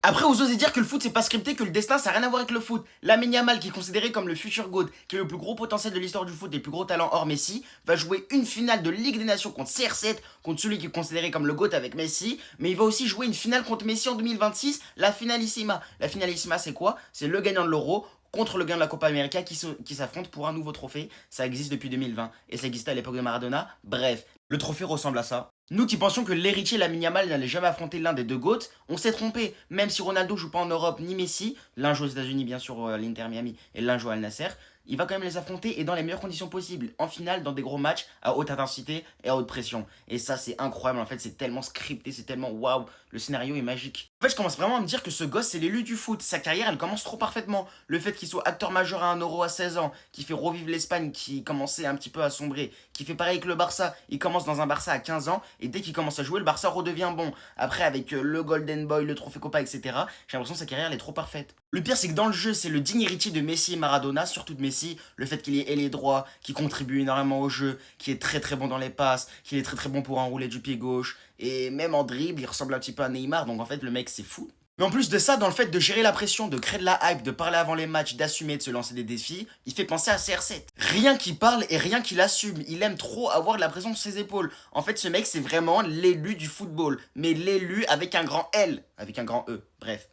Après, vous osez dire que le foot c'est pas scripté, que le destin ça n'a rien à voir avec le foot. Lamine Yamal, qui est considéré comme le futur GOAT, qui est le plus gros potentiel de l'histoire du foot et le plus gros talent hors Messi, va jouer une finale de Ligue des Nations contre CR7, contre celui qui est considéré comme le GOAT avec Messi, mais il va aussi jouer une finale contre Messi en 2026, la finalissima. La finalissima c'est quoi? C'est le gagnant de l'Euro contre le gagnant de la Copa América qui s'affrontent pour un nouveau trophée. Ça existe depuis 2020 et ça existait à l'époque de Maradona. Bref, le trophée ressemble à ça. Nous qui pensions que l'héritier Lamine Yamal n'allait jamais affronter l'un des deux GOAT, on s'est trompé. Même si Ronaldo joue pas en Europe ni Messi, l'un joue aux États-Unis bien sûr à l'Inter Miami et l'un joue à Al Nasser, il va quand même les affronter et dans les meilleures conditions possibles, en finale, dans des gros matchs à haute intensité et à haute pression. Et ça c'est incroyable, en fait c'est tellement scripté, c'est tellement waouh, le scénario est magique. En fait je commence vraiment à me dire que ce gosse c'est l'élu du foot, sa carrière elle commence trop parfaitement. Le fait qu'il soit acteur majeur à un Euro à 16 ans, qui fait revivre l'Espagne qui commençait un petit peu à sombrer, qui fait pareil que le Barça, il commence dans un Barça à 15 ans et dès qu'il commence à jouer le Barça redevient bon. Après avec le Golden Boy, le Trophée Copa etc, j'ai l'impression que sa carrière elle est trop parfaite. Le pire c'est que dans le jeu c'est le digne héritier de Messi et Maradona, surtout de Messi, le fait qu'il est ailier droit, qui contribue énormément au jeu, qui est très très bon dans les passes, qui est très très bon pour enrouler du pied gauche, et même en dribble il ressemble un petit peu à Neymar, donc en fait le mec c'est fou. Mais en plus de ça, dans le fait de gérer la pression, de créer de la hype, de parler avant les matchs, d'assumer, de se lancer des défis, il fait penser à CR7. Rien qu'il parle et rien qu'il assume, il aime trop avoir de la pression sur ses épaules. En fait, ce mec, c'est vraiment l'élu du football, mais l'élu avec un grand L, avec un grand E, bref.